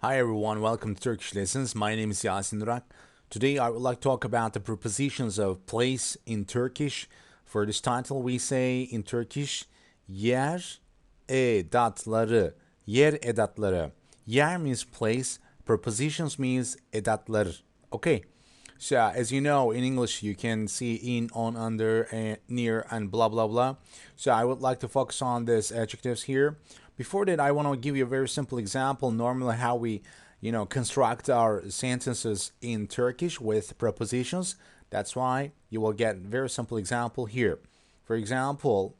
Hi everyone, welcome to Turkish Lessons. My name is Yasin Durak. Today I would like to talk about the prepositions of place in Turkish. For this title we say in Turkish yer edatları. Yer edatları. Yer means place, prepositions means edatlar. Okay. So as you know, in English you can see in, on, under, and near, and blah blah blah. So I would like to focus on these adjectives here. Before that, I want to give you a very simple example. Normally, how we, construct our sentences in Turkish with prepositions. That's why you will get a very simple example here. For example,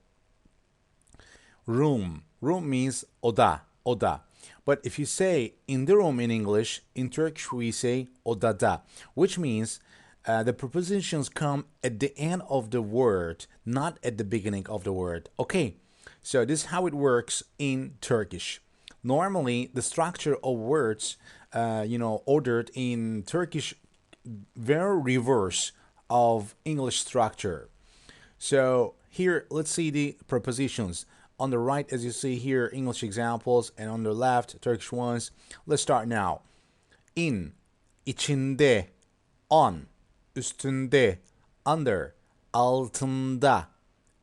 room. Room means oda, oda. But if you say in the room in English, in Turkish we say odada, which means the prepositions come at the end of the word, not at the beginning of the word. Okay, so this is how it works in Turkish. Normally, the structure of words, ordered in Turkish, very reverse of English structure. So here, let's see the prepositions. On the right, as you see here, English examples, and on the left, Turkish ones. Let's start now. In, içinde, on, üstünde, under, altında,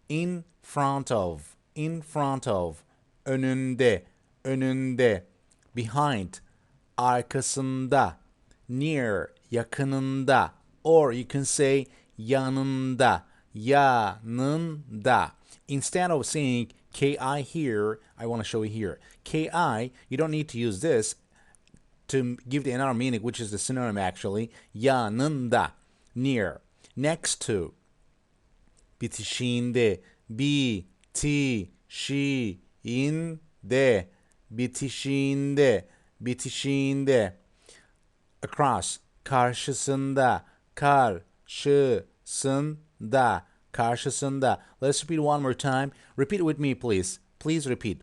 in front of, önünde, behind, arkasında, near, yakınında, or you can say yanında, yanında. Instead of saying ki here, I want to show you here. Ki, you don't need to use this to give the another meaning, which is the synonym actually. Yanında, near, next to, bitişiğinde, bitişiğinde, across, karşısında, karşısında. Let's repeat one more time. Repeat with me, please. Please repeat.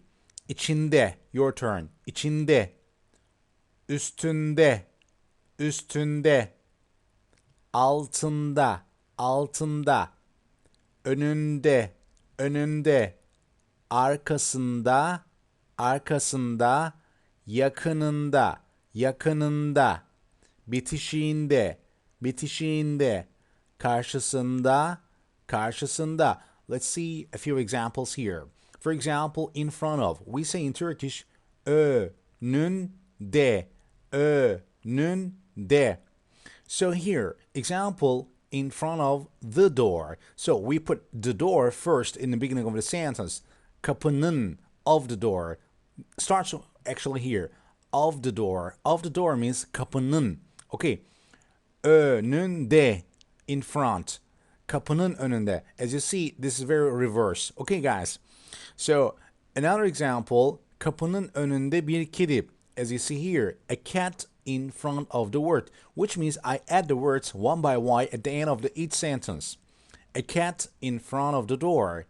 İçinde, your turn. İçinde, üstünde, altında, önünde, arkasında, yakınında, bitişiğinde, karşısında. Let's see a few examples here. For example, in front of. We say in Turkish önünde. So here, example, in front of the door. So we put the door first in the beginning of the sentence. Kapının, of the door. Starts actually here. Of the door. Of the door means kapının. Okay. Önünde, in front. Kapının önünde. As you see, this is very reverse. Okay, guys. So, another example. Kapının önünde bir kedi. As you see here, a cat in front of the word, which means I add the words one by one at the end of each sentence. A cat in front of the door.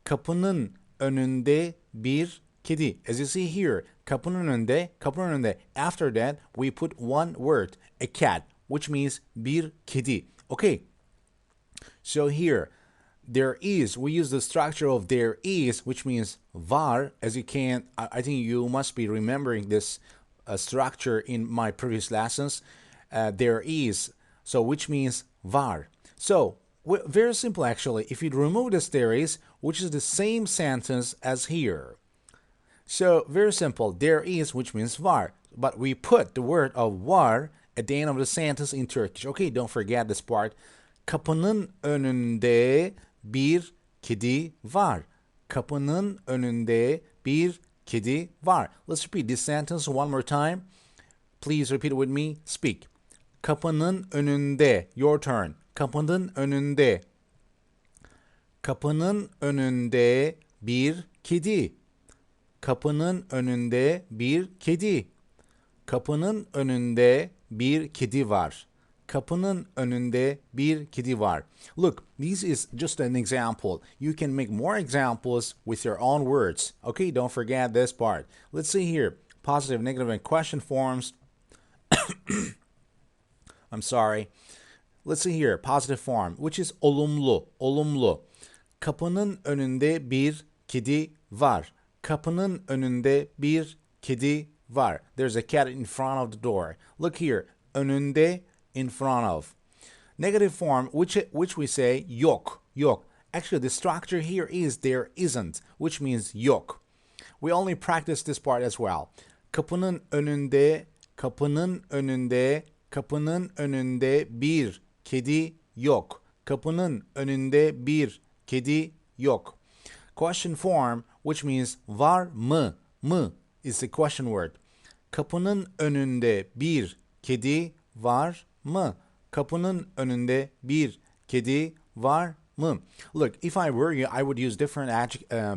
Kapının önünde bir kedi. As you see here, kapının önünde. After that, we put one word, a cat, which means bir kedi. Okay. So here, there is, we use the structure of there is, which means var. As you can, I think you must be remembering this structure in my previous lessons. There is, so which means var. So, very simple actually. If you remove this there is, which is the same sentence as here. So, very simple. There is, which means var. But we put the word of var at the end of the sentence in Turkish. Okay, don't forget this part. Kapının önünde bir kedi var. Kapının önünde bir kedi var. Let's repeat this sentence one more time. Please repeat it with me. Speak. Kapının önünde. Your turn. Kapının önünde. Kapının önünde bir kedi. Kapının önünde bir kedi. Kapının önünde bir kedi var. Kapının önünde bir kedi var. Look, this is just an example. You can make more examples with your own words. Okay, don't forget this part. Let's see here. Positive, negative, and question forms. I'm sorry. Let's see here. Positive form, which is olumlu. Kapının önünde bir kedi var. Kapının önünde bir kedi var. There's a cat in front of the door. Look here. Önünde, in front of. Negative form, which we say yok, yok. Actually, the structure here is there isn't, which means yok. We only practice this part as well. Kapının önünde, kapının önünde, kapının önünde bir kedi yok. Kapının önünde bir kedi yok. Question form, which means var mı? Mı is the question word. Kapının önünde bir kedi var mı? Kapının önünde bir kedi var mı? Look, if I were you, I would use different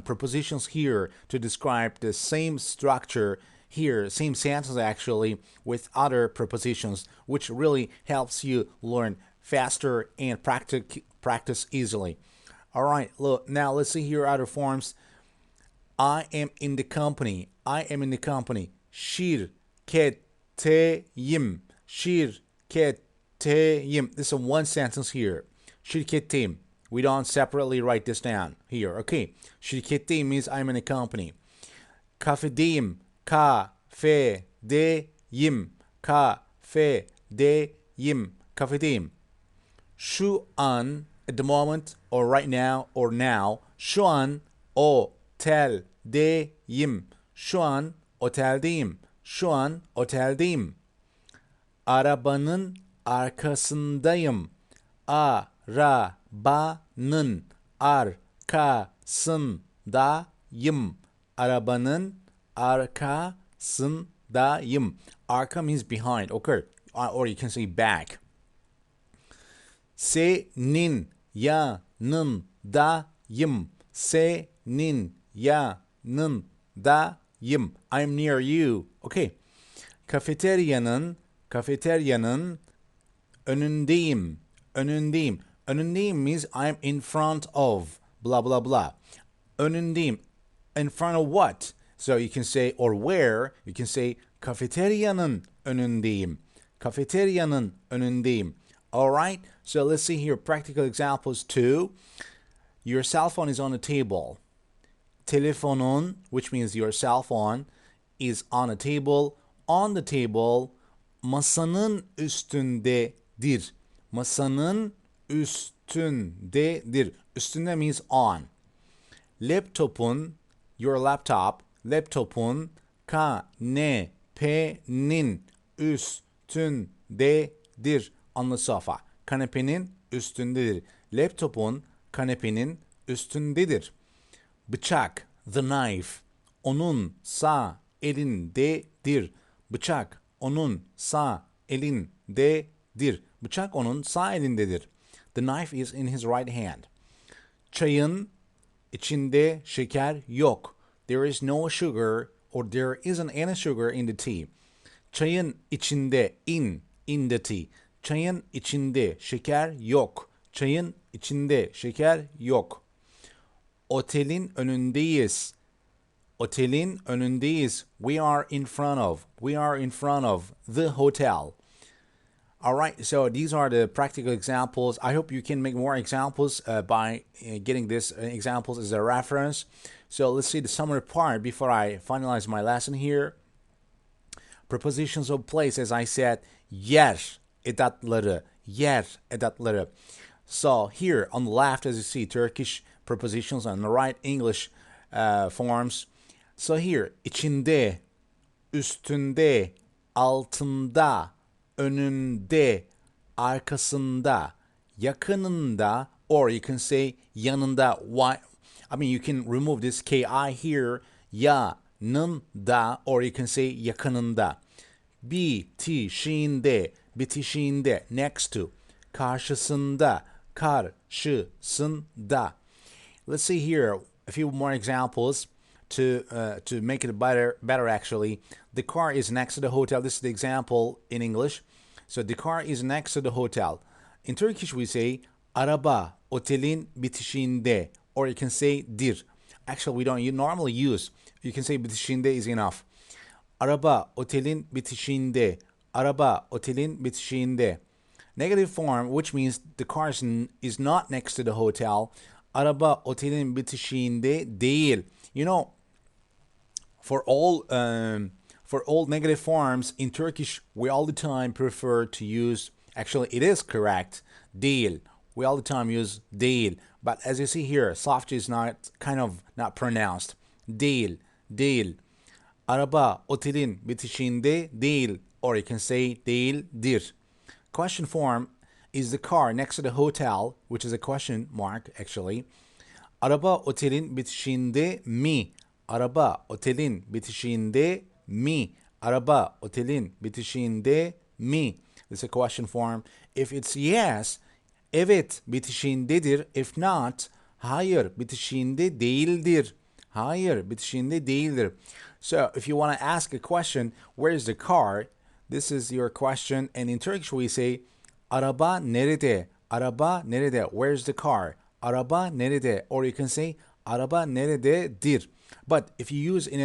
prepositions here to describe the same structure here, same sentence actually, with other prepositions, which really helps you learn faster and practice easily. All right, look, now let's see here other forms. I am in the company. I am in the company. Şirketteyim. Şirketteyim. This is one sentence here. Şirketteyim. We don't separately write this down here. Okay. Şirketteyim means I'm in a company. Kafedeyim. Kafedeyim. Kafedeyim. Kafedeyim. Şu an, at the moment, or right now, or now. Şu an oteldeyim. Şu an oteldeyim. Şu an oteldeyim. Arabanın arkasındayım. Arabanın arkasındayım. Arabanın arkasındayım. Arka means behind, okay? Or you can say back. Senin yanındayım. Senin yanındayım. I'm near you. Okay. Kafeteryanın önündeyim. Önündeyim. Önündeyim means I'm in front of blah blah blah. Önündeyim. In front of what? So you can say, or where, you can say kafeteryanın önündeyim. Kafeteryanın önündeyim. All right? So let's see here practical examples too. Your cell phone is on the table. Telefonun, which means your cell phone, is on a table. On the table, masanın üstündedir. Masanın üstündedir. Üstünde means on. Laptopun, your laptop, laptopun kanepenin üstündedir. On the sofa. Kanepenin üstündedir. Laptopun kanepenin üstündedir. Bıçak, the knife, onun sağ elindedir. Bıçak, onun sağ elindedir. Bıçak onun sağ elindedir. The knife is in his right hand. Çayın içinde şeker yok. There is no sugar, or there isn't any sugar in the tea. Çayın içinde, in the tea. Çayın içinde şeker yok. Çayın içinde şeker yok. Otelin önündeyiz. Otelin önündeyiz. We are in front of. We are in front of the hotel. All right, so these are the practical examples. I hope you can make more examples by getting these examples as a reference. So let's see the summary part before I finalize my lesson here. Prepositions of place, as I said, yer edatları, yer edatları. So here on the left, as you see, Turkish prepositions, on the right, English forms. So here, içinde, üstünde, altında, önünde, arkasında, yakınında, or you can say yanında. Why? I mean, you can remove this ki here, yanında, or you can say yakınında. Bitişinde, bitişinde, next to, karşısında, karşısında. Let's see here a few more examples to make it better actually. The car is next to the hotel. This is the example in English. So the car is next to the hotel. In Turkish we say araba otelin bitişinde, or you can say dir. Actually we don't normally use. You can say bitişinde is enough. Araba otelin bitişinde. Araba otelin bitişinde. Negative form, which means the car is not next to the hotel. Araba otelin bitişinde değil. You know, for For all negative forms in Turkish, we all the time prefer to use, actually it is correct, değil. We all the time use değil. But as you see here, soft is not kind of not pronounced. Değil, değil. Araba otelin bitişiğinde değil. Or you can say değildir. Question form is the car next to the hotel, which is a question mark actually. Araba otelin bitişiğinde mi? Araba otelin bitişiğinde mi? Araba otelin bitişiğinde mi? This is a question form. If it's yes, evet bitişiğindedir. If not, hayır bitişiğinde değildir. Hayır bitişiğinde değildir. So if you want to ask a question, where is the car? This is your question. And in Turkish we say, araba nerede? Araba nerede? Where's the car? Araba nerede? Or you can say, araba nerededir? But if you use in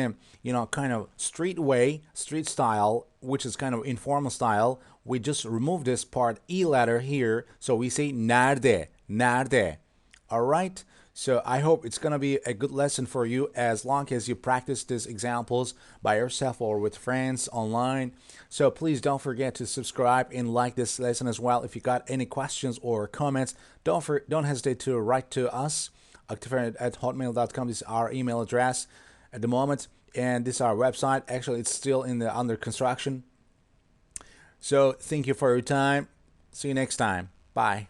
a kind of street way, street style, which is kind of informal style, we just remove this part E letter here, so we say nerede, nerede. All right. So I hope it's gonna be a good lesson for you as long as you practice these examples by yourself or with friends online. So please don't forget to subscribe and like this lesson as well. If you got any questions or comments, don't hesitate to write to us. Aktifernet@hotmail.com. This is our email address at the moment, and this is our website. Actually, it's still under construction. So thank you for your time. See you next time. Bye.